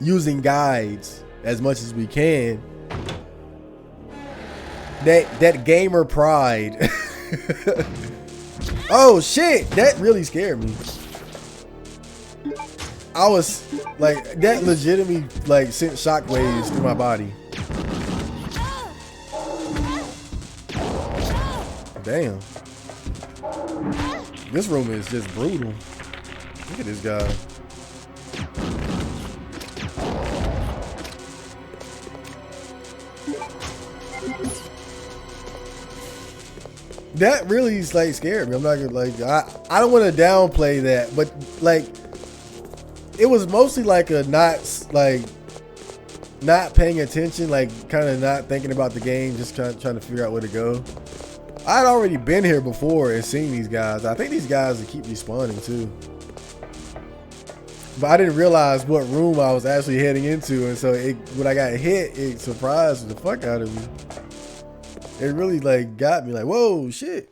using guides as much as we can. That gamer pride. Oh shit, that really scared me. I was like, that legitimately like sent shockwaves through my body. Damn. This room is just brutal. Look at this guy. That really like scared me. I'm not gonna like I don't want to downplay that, but like it was mostly like a not paying attention, like kind of not thinking about the game, just trying to figure out where to go. I'd already been here before and seen these guys. I think these guys will keep respawning too. But I didn't realize what room I was actually heading into, and so when I got hit, it surprised the fuck out of me. It really like got me like, whoa, shit.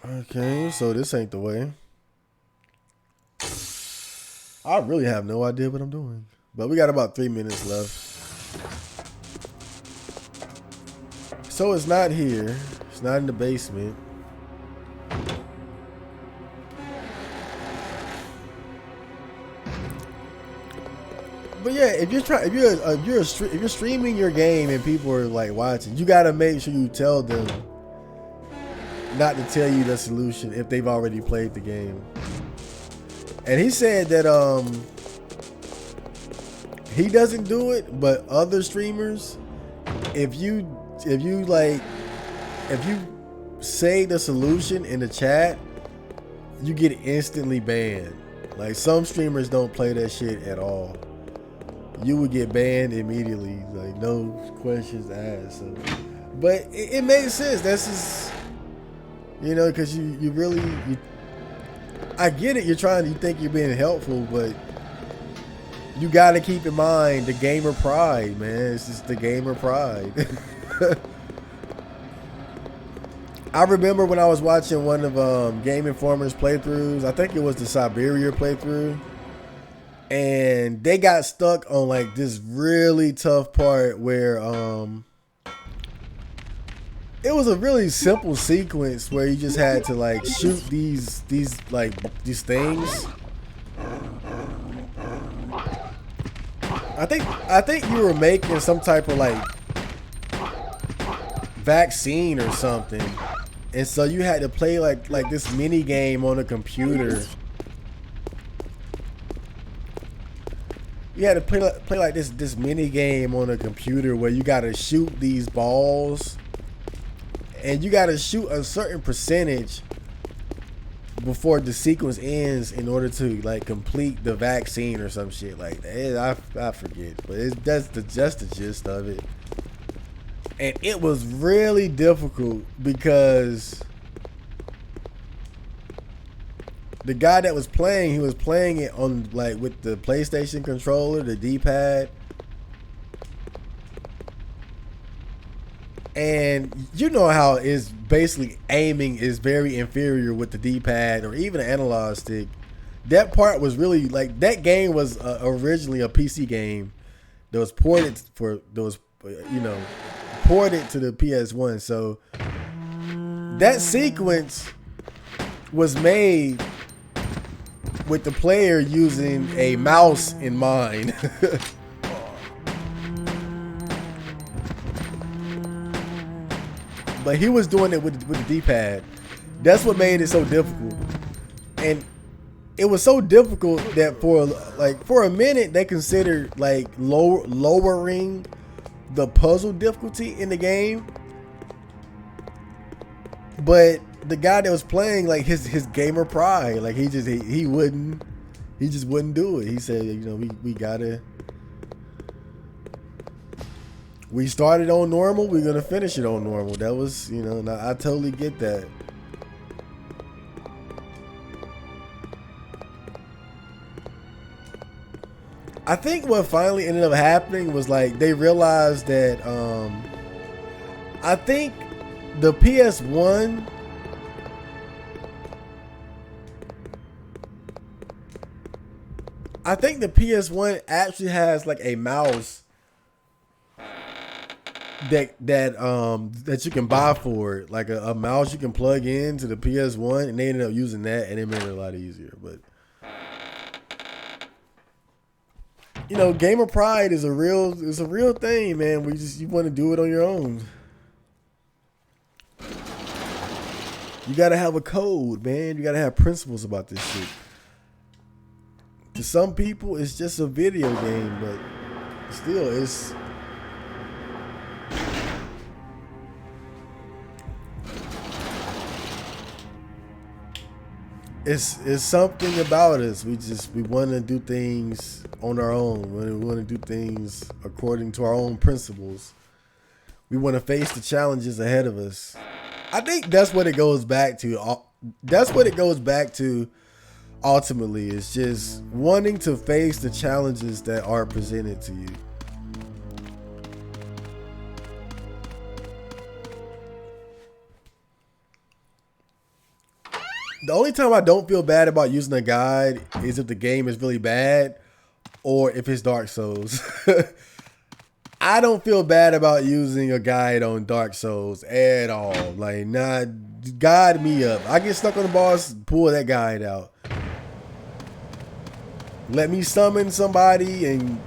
Okay, so this ain't the way. I really have no idea what I'm doing. But we got about 3 minutes left. So it's not here. It's not in the basement. But yeah, if you're streaming your game and people are like watching, you gotta make sure you tell them not to tell you the solution if they've already played the game. And he said that he doesn't do it, but other streamers, if you say the solution in the chat, you get instantly banned. Like some streamers don't play that shit at all. You would get banned immediately, like no questions asked. So, but it made sense. That's just, because you really I get it. You think you're being helpful, but you got to keep in mind the gamer pride, man. It's just the gamer pride. I remember when I was watching one of Game Informer's playthroughs. I think it was the Siberia playthrough, and they got stuck on like this really tough part where it was a really simple sequence where you just had to like shoot these things. I think you were making some type of like vaccine or something, and so you had to play like this mini game on a computer. You had to play like this mini game on a computer where you got to shoot these balls, and you got to shoot a certain percentage before the sequence ends in order to like complete the vaccine or some shit like that. I forget, but that's just the gist of it. And it was really difficult because the guy that was playing, he was playing it on like with the PlayStation controller, the D-pad. And you know how is basically aiming is very inferior with the D-pad or even an analog stick. That part was really like that game was originally a PC game that was ported ported to the PS1. So that sequence was made with the player using a mouse in mind. But he was doing it with the D-pad. That's what made it so difficult. And it was so difficult that for a minute they considered like lowering the puzzle difficulty in the game. But the guy that was playing, like his gamer pride, like he just wouldn't do it. He said, we started on normal, we're gonna finish it on normal. That was, I totally get that. I think what finally ended up happening was like they realized that I think the PS1 actually has like a mouse that you can buy for it, like a mouse you can plug into the PS1, and they ended up using that, and it made it a lot easier. But gamer pride is a real thing, man. You want to do it on your own. You gotta have a code, man. You gotta have principles about this shit. To some people, it's just a video game, but still, it's something about us. We want to do things on our own. We want to do things according to our own principles. We want to face the challenges ahead of us. I think that's what it goes back to. That's what it goes back to ultimately. It's just wanting to face the challenges that are presented to you. The only time I don't feel bad about using a guide is if the game is really bad or if it's Dark Souls. I don't feel bad about using a guide on Dark Souls at all. Like, nah, guide me up. I get stuck on the boss, pull that guide out. Let me summon somebody and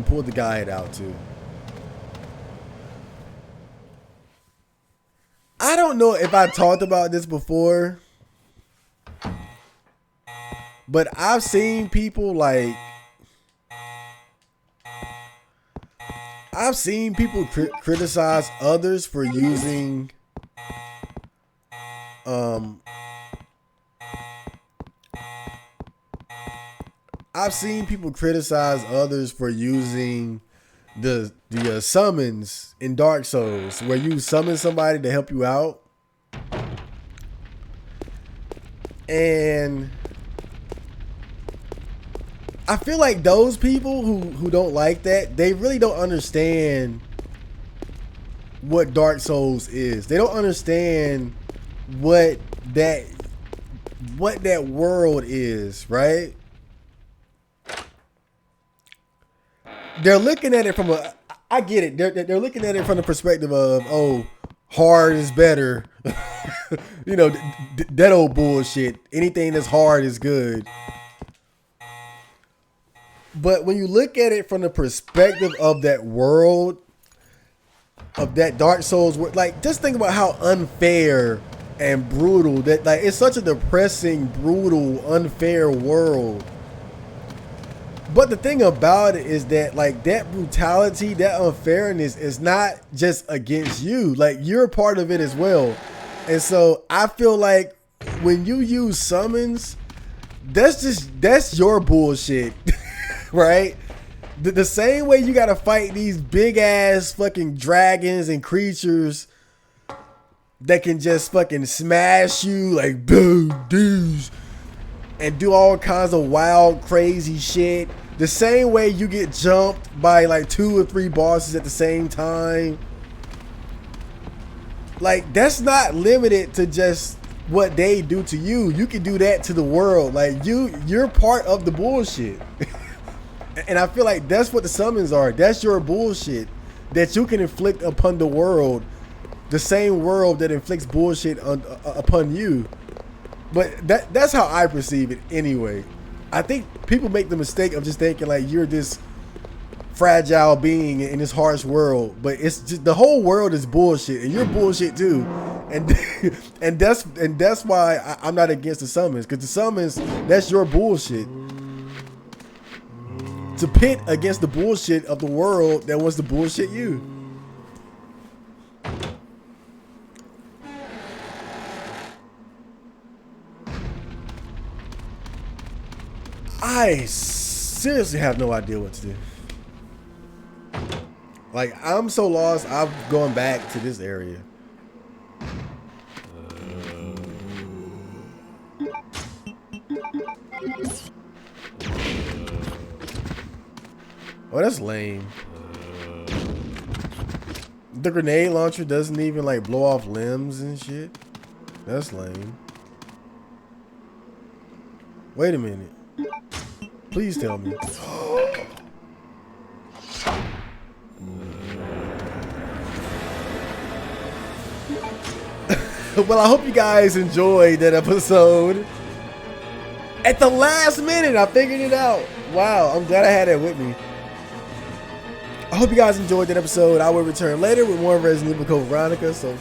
pull the guide out too. I don't know if I talked about this before, but I've seen people criticize others for using the summons in Dark Souls, where you summon somebody to help you out. And I feel like those people who don't like that, they really don't understand what Dark Souls is. They don't understand what that world is, right? They're looking at it from I get it. They're looking at it from the perspective of, oh, hard is better. That old bullshit. Anything that's hard is good. But when you look at it from the perspective of that world, of that Dark Souls world, like, just think about how unfair and brutal that, like, it's such a depressing, brutal, unfair world. But the thing about it is that, like, that brutality, that unfairness is not just against you. Like, you're a part of it as well. And so I feel like when you use summons, that's your bullshit, right? The same way you got to fight these big ass fucking dragons and creatures that can just fucking smash you like boom, dudes, and do all kinds of wild, crazy shit. The same way you get jumped by like 2 or 3 bosses at the same time. Like, that's not limited to just what they do to you. You can do that to the world. Like, you're part of the bullshit. And I feel like that's what the summons are. That's your bullshit that you can inflict upon the world. The same world that inflicts bullshit upon you. But that's how I perceive it anyway. I think people make the mistake of just thinking like you're this fragile being in this harsh world, but it's just the whole world is bullshit, and you're bullshit too. And and that's why I'm not against the summons, because the summons, that's your bullshit. To pit against the bullshit of the world that wants to bullshit you. I seriously have no idea what to do. Like, I'm so lost, I'm going back to this area. Oh, that's lame. The grenade launcher doesn't even like blow off limbs and shit. That's lame. Wait a minute. Please tell me. Well, I hope you guys enjoyed that episode. At the last minute, I figured it out. Wow, I'm glad I had that with me. I hope you guys enjoyed that episode. I will return later with more Resident Evil Code Veronica. So,